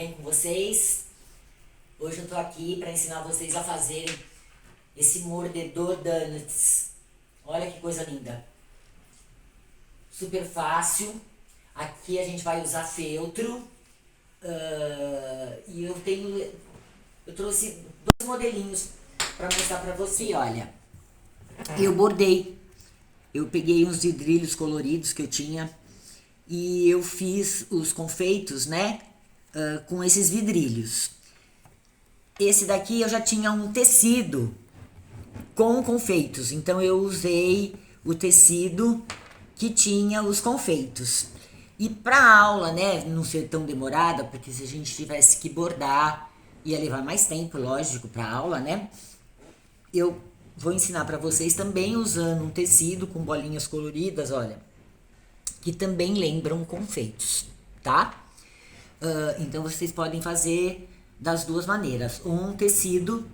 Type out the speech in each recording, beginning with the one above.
bem com vocês? Hoje eu tô aqui para ensinar vocês a fazerem esse mordedor donuts. Olha que coisa linda. Super fácil. Aqui a gente vai usar feltro. E eu trouxe dois modelinhos para mostrar para você, olha. Eu bordei. Eu peguei uns vidrilhos coloridos que eu tinha e eu fiz os confeitos, né, com esses vidrilhos. Esse daqui eu já tinha um tecido com confeitos, então eu usei o tecido que tinha os confeitos. E para a aula, né, não ser tão demorada, porque se a gente tivesse que bordar, ia levar mais tempo, lógico, para a aula, né? Eu vou ensinar para vocês também usando um tecido com bolinhas coloridas, olha, que também lembram confeitos, tá? Então vocês podem fazer das duas maneiras. Um tecido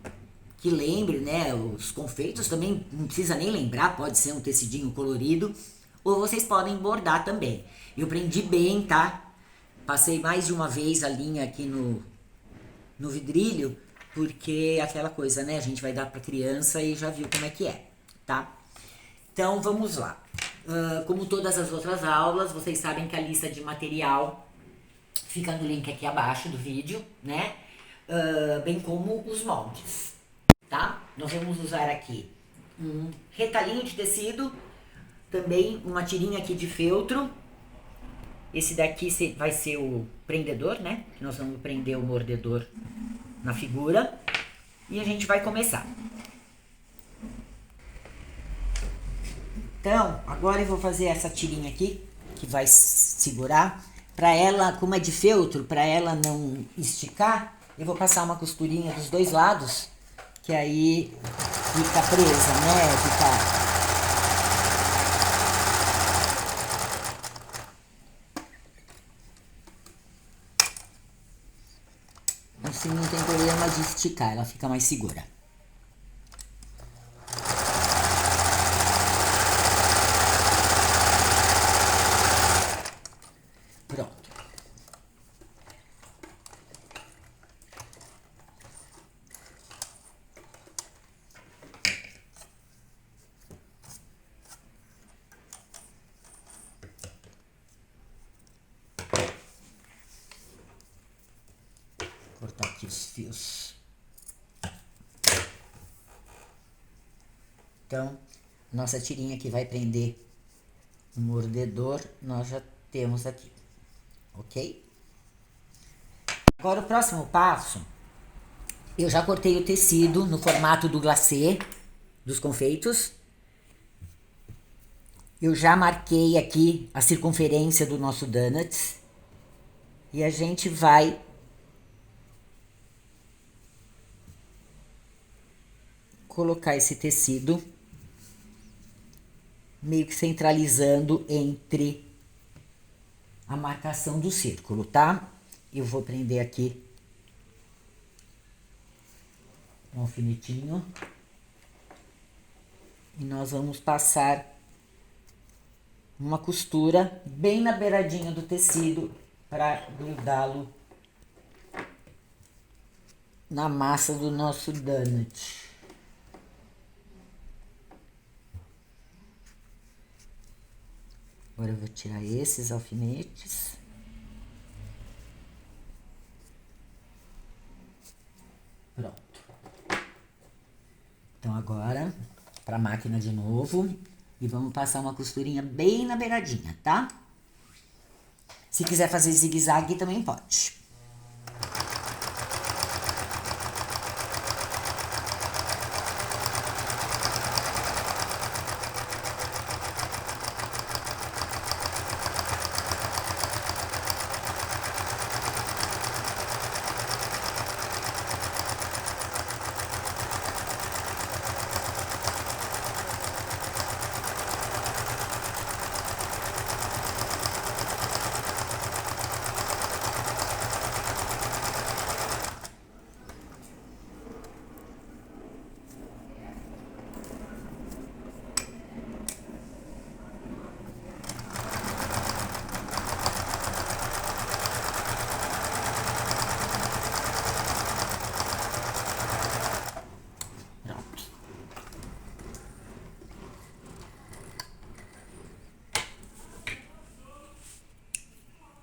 que lembre, né, os confeitos também, não precisa nem lembrar, pode ser um tecidinho colorido, ou vocês podem bordar também. Eu prendi bem, tá? Passei mais de uma vez a linha aqui no vidrilho, porque aquela coisa, né, a gente vai dar para criança e já viu como é que é, tá? Então vamos lá. Como todas as outras aulas, vocês sabem que a lista de material fica no link aqui abaixo do vídeo, né? Bem como os moldes, tá? Nós vamos usar aqui um retalhinho de tecido, também uma tirinha aqui de feltro. Esse daqui vai ser o prendedor, né? Nós vamos prender o mordedor na figura e a gente vai começar. Então, agora eu vou fazer essa tirinha aqui, que vai segurar. Para ela, como é de feltro, para ela não esticar, eu vou passar uma costurinha dos dois lados, que aí fica presa, né? Assim não tem problema de esticar, ela fica mais segura. Pronto. Cortar aqui os fios. Então, nossa tirinha que vai prender o mordedor, nós já temos aqui, ok? Agora o próximo passo, eu já cortei o tecido no formato do glacê, dos confeitos. Eu já marquei aqui a circunferência do nosso donuts. E a gente vai colocar esse tecido meio que centralizando entre a marcação do círculo, tá? Eu vou prender aqui um alfinetinho e nós vamos passar uma costura bem na beiradinha do tecido para grudá-lo na massa do nosso donut. Agora eu vou tirar esses alfinetes. Pronto. Então agora, para a máquina de novo, e vamos passar uma costurinha bem na beiradinha, tá? Se quiser fazer zigue-zague também pode.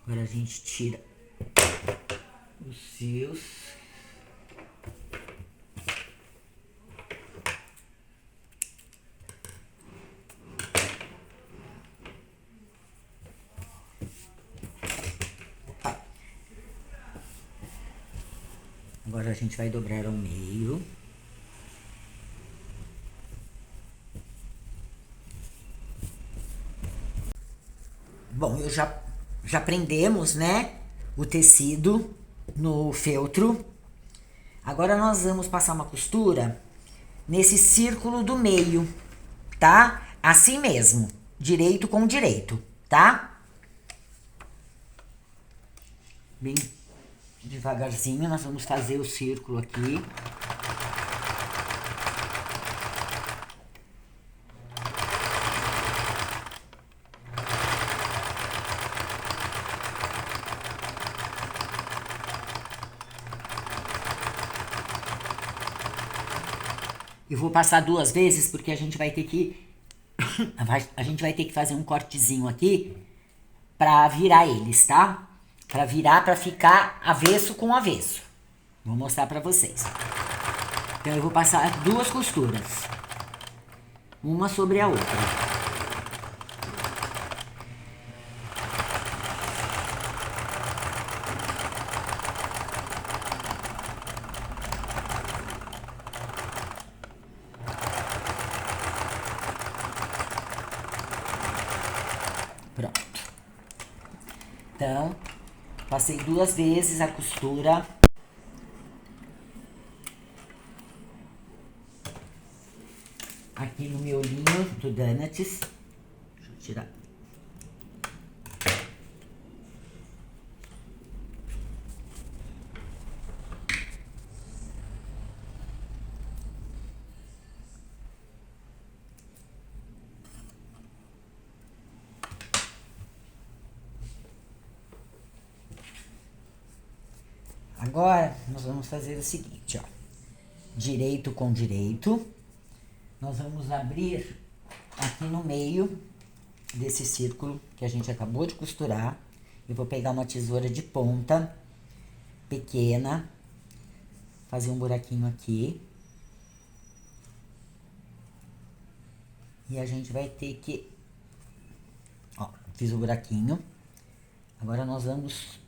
Agora a gente tira os fios. Agora a gente vai dobrar ao meio. Bom, já prendemos, né, o tecido no feltro. Agora nós vamos passar uma costura nesse círculo do meio, tá? Assim mesmo, direito com direito, tá? Bem devagarzinho, nós vamos fazer o círculo aqui. Eu vou passar 2 vezes porque a gente vai ter que a gente vai ter que fazer um cortezinho aqui pra virar eles, tá? Pra virar, pra ficar avesso com avesso. Vou mostrar pra vocês. Então eu vou passar 2 costuras, uma sobre a outra. Pronto. Então, passei 2 vezes a costura. Aqui no miolinho do Donuts. Deixa eu tirar. Agora, nós vamos fazer o seguinte, ó. Direito com direito. Nós vamos abrir aqui no meio desse círculo que a gente acabou de costurar. Eu vou pegar uma tesoura de ponta pequena, fazer um buraquinho aqui. E a gente vai ter que... Ó, fiz o buraquinho. Agora nós vamos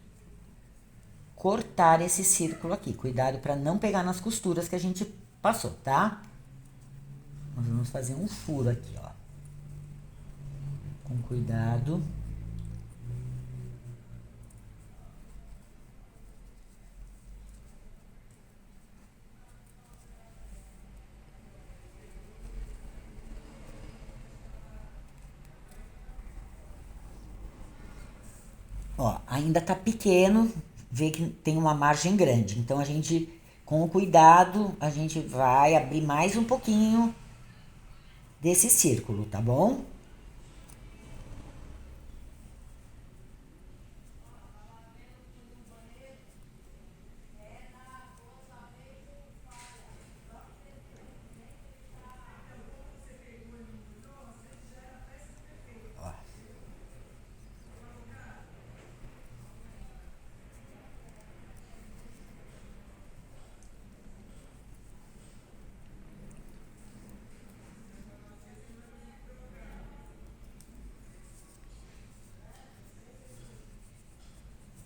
cortar esse círculo aqui. Cuidado para não pegar nas costuras que a gente passou, tá? Nós vamos fazer um furo aqui, ó. Com cuidado. Ó, ainda tá pequeno, vê que tem uma margem grande. Então, a gente, com o cuidado, a gente vai abrir mais um pouquinho desse círculo, tá bom? Ó.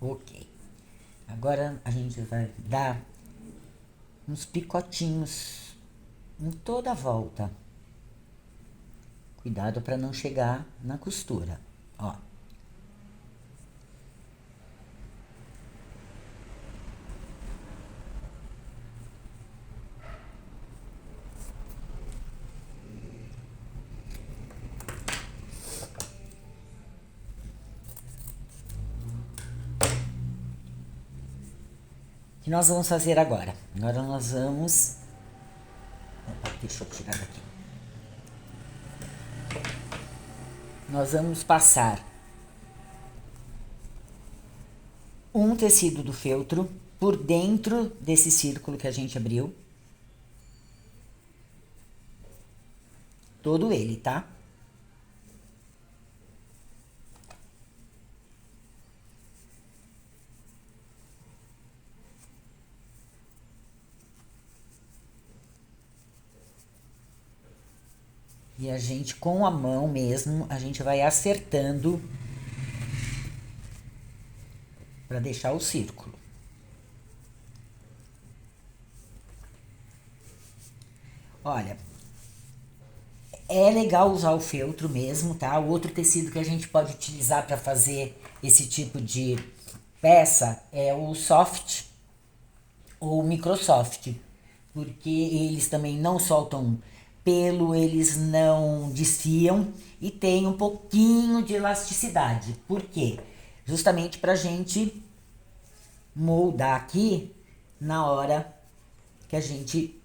Ok. Agora a gente vai dar uns picotinhos em toda a volta. Cuidado para não chegar na costura, ó. O que nós vamos fazer agora? Agora nós vamos... Opa, deixa eu tirar daqui. Nós vamos passar um tecido do feltro por dentro desse círculo que a gente abriu. Todo ele, tá? gente, com a mão mesmo, a gente vai acertando para deixar o círculo. Olha, é legal usar o feltro mesmo, tá? O outro tecido que a gente pode utilizar para fazer esse tipo de peça é o soft ou o microsoft, porque eles também não soltam pelo, eles não desfiam e tem um pouquinho de elasticidade. Por quê? Justamente pra gente moldar aqui na hora que a gente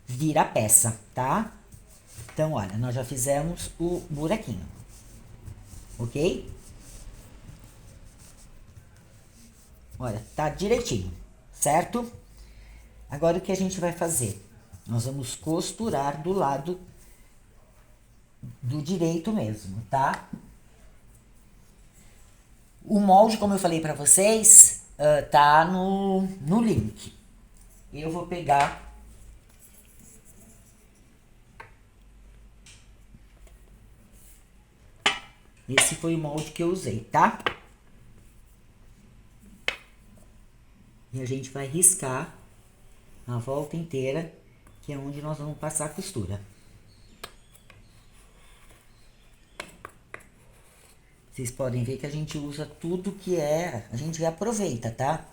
vira a peça, tá? Então, olha, nós já fizemos o buraquinho, ok? Olha, tá direitinho, certo? Agora o que a gente vai fazer? Nós vamos costurar do lado do direito mesmo, tá? O molde, como eu falei pra vocês, tá no link. Eu vou pegar esse foi o molde que eu usei, tá? E a gente vai riscar a volta inteira, que é onde nós vamos passar a costura. Vocês podem ver que a gente usa tudo que a gente aproveita, tá?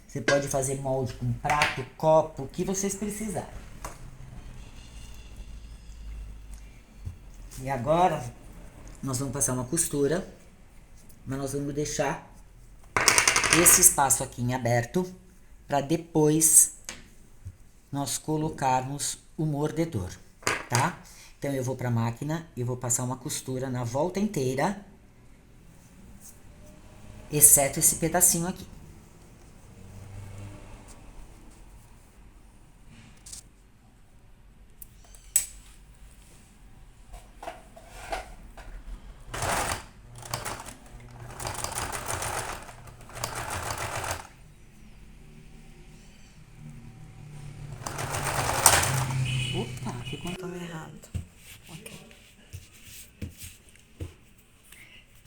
Você pode fazer molde com prato, copo, o que vocês precisarem. E agora, nós vamos passar uma costura, mas nós vamos deixar esse espaço aqui em aberto, para depois nós colocarmos o mordedor, tá? Então, eu vou pra máquina e vou passar uma costura na volta inteira, exceto esse pedacinho aqui. Opa, que contou errado. Ok.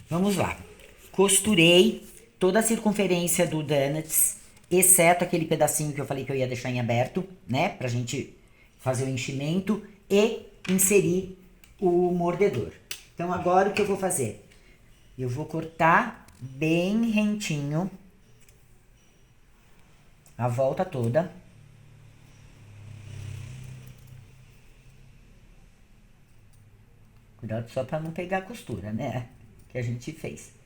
Vamos lá. Costurei toda a circunferência do donuts, exceto aquele pedacinho que eu falei que eu ia deixar em aberto, né? Pra gente fazer o enchimento e inserir o mordedor. Então, agora o que eu vou fazer? Eu vou cortar bem rentinho a volta toda. Cuidado só para não pegar a costura, né? Que a gente fez.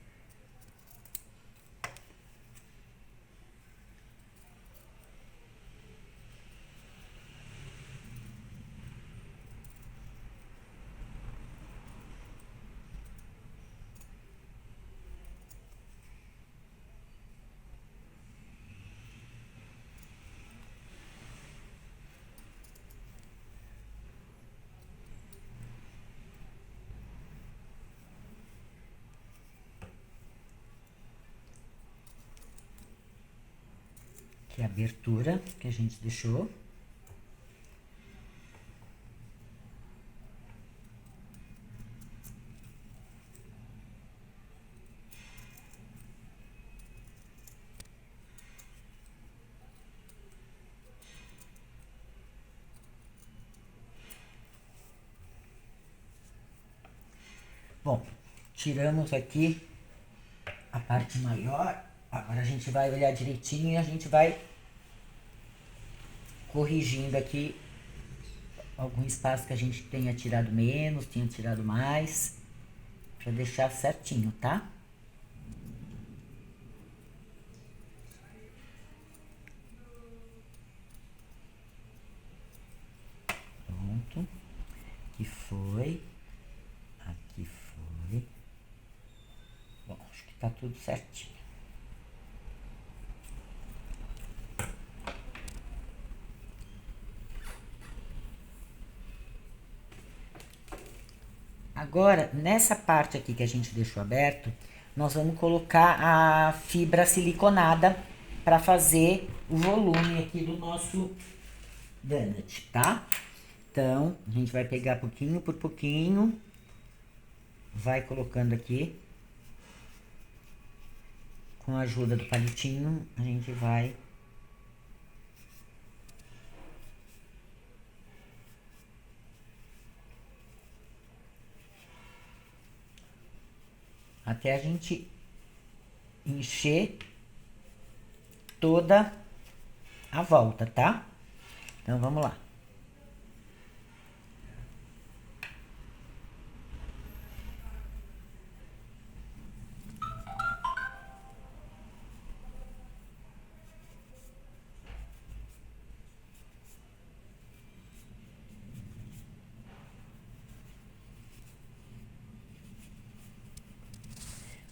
Aqui a abertura que a gente deixou. Bom, tiramos aqui a parte maior. Agora a gente vai olhar direitinho e a gente vai corrigindo aqui algum espaço que a gente tenha tirado menos, tenha tirado mais, para deixar certinho, tá? Pronto. Aqui foi. Aqui foi. Bom, acho que tá tudo certinho. Agora, nessa parte aqui que a gente deixou aberto, nós vamos colocar a fibra siliconada para fazer o volume aqui do nosso donut, tá? Então, a gente vai pegar pouquinho por pouquinho, vai colocando aqui. Com a ajuda do palitinho, a gente vai até a gente encher toda a volta, tá? Então, vamos lá.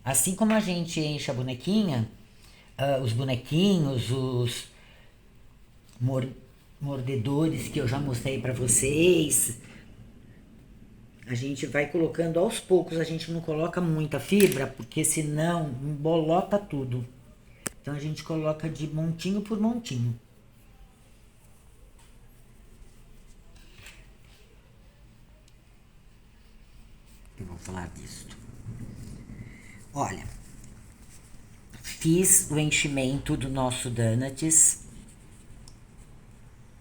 Assim como a gente enche a bonequinha, os bonequinhos, os mordedores que eu já mostrei pra vocês, a gente vai colocando aos poucos, a gente não coloca muita fibra, porque senão embolota tudo. Então a gente coloca de montinho por montinho. Eu vou falar disso. Olha, fiz o enchimento do nosso donuts,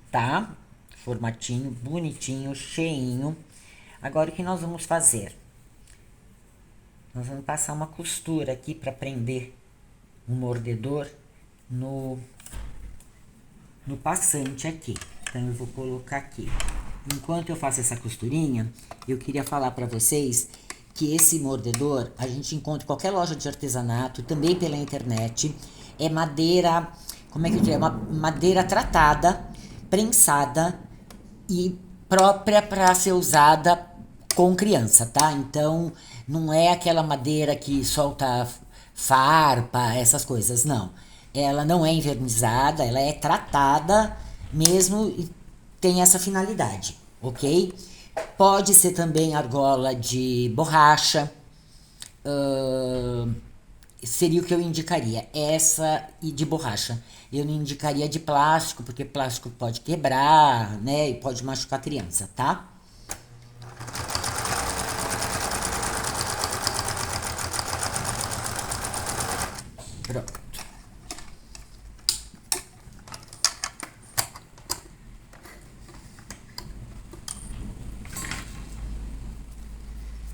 tá? Formatinho, bonitinho, cheinho. Agora o que nós vamos fazer? Nós vamos passar uma costura aqui para prender o mordedor no passante aqui. Então eu vou colocar aqui. Enquanto eu faço essa costurinha, eu queria falar para vocês que esse mordedor a gente encontra em qualquer loja de artesanato, também pela internet. É madeira, como é que eu diria? Uma madeira tratada, prensada e própria para ser usada com criança, tá? Então, não é aquela madeira que solta farpa, essas coisas, não. Ela não é envernizada, ela é tratada mesmo e tem essa finalidade, ok? Pode ser também argola de borracha, seria o que eu indicaria, essa e de borracha. Eu não indicaria de plástico, porque plástico pode quebrar, né, e pode machucar a criança, tá? Pronto.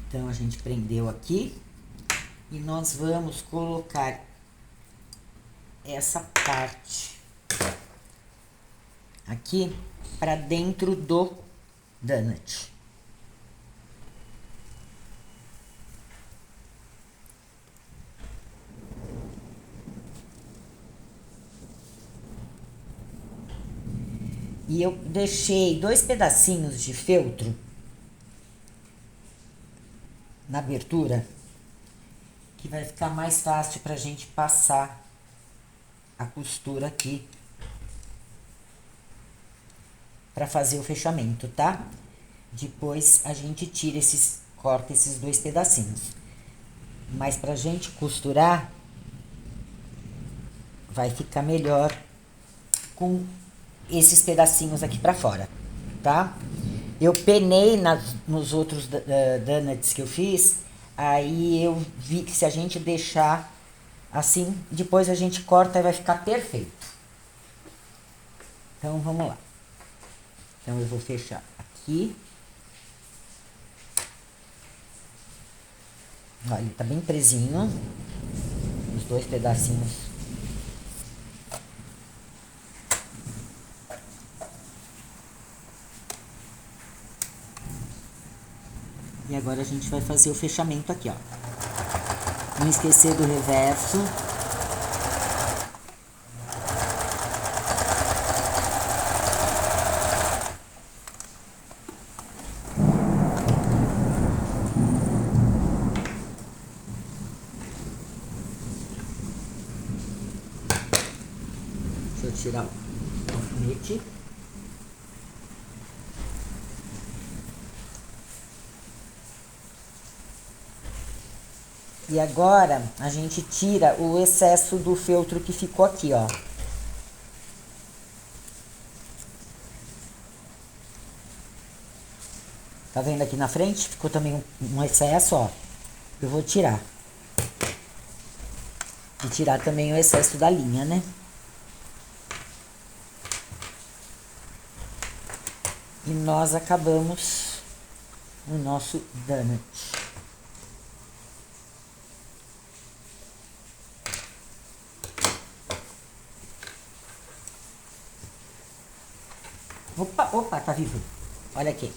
Então, a gente prendeu aqui e nós vamos colocar essa parte aqui para dentro do donut. E eu deixei 2 pedacinhos de feltro na abertura, que vai ficar mais fácil pra gente passar a costura aqui pra fazer o fechamento, tá? Depois a gente tira corta esses 2 pedacinhos. Mas pra gente costurar, vai ficar melhor com esses pedacinhos aqui pra fora, tá? Eu penei nos outros donuts que eu fiz, aí eu vi que se a gente deixar assim, depois a gente corta e vai ficar perfeito. Então, vamos lá. Então, eu vou fechar aqui. Olha, ele tá bem presinho, os 2 pedacinhos. E agora a gente vai fazer o fechamento aqui, ó. Não esquecer do reverso. Deixa eu tirar o alfinete. E agora a gente tira o excesso do feltro que ficou aqui, ó. Tá vendo aqui na frente? Ficou também um excesso, ó. Eu vou tirar. E tirar também o excesso da linha, né? E nós acabamos o nosso donut. Opa, opa, tá vivo. Olha aqui.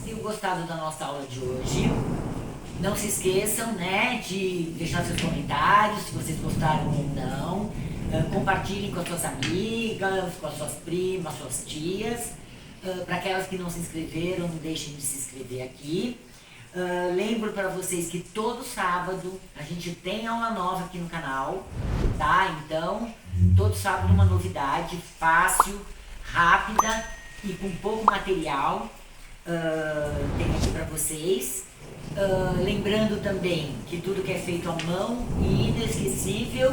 Se gostado da nossa aula de hoje, não se esqueçam, né, de deixar seus comentários, se vocês gostaram ou não. Compartilhem com as suas amigas, com as suas primas, suas tias. Para aquelas que não se inscreveram, não deixem de se inscrever aqui. Lembro para vocês que todo sábado a gente tem aula nova aqui no canal, tá? Então, todo sábado uma novidade fácil, rápida e com pouco material. Tem aqui para vocês. Lembrando também que tudo que é feito à mão e inesquecível,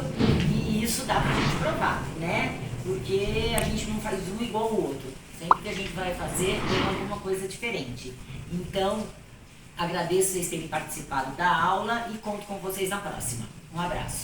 e isso dá pra gente provar, né? Porque a gente não faz um igual ao outro. Sempre que a gente vai fazer, tem alguma coisa diferente. Então, agradeço vocês terem participado da aula e conto com vocês na próxima. Um abraço.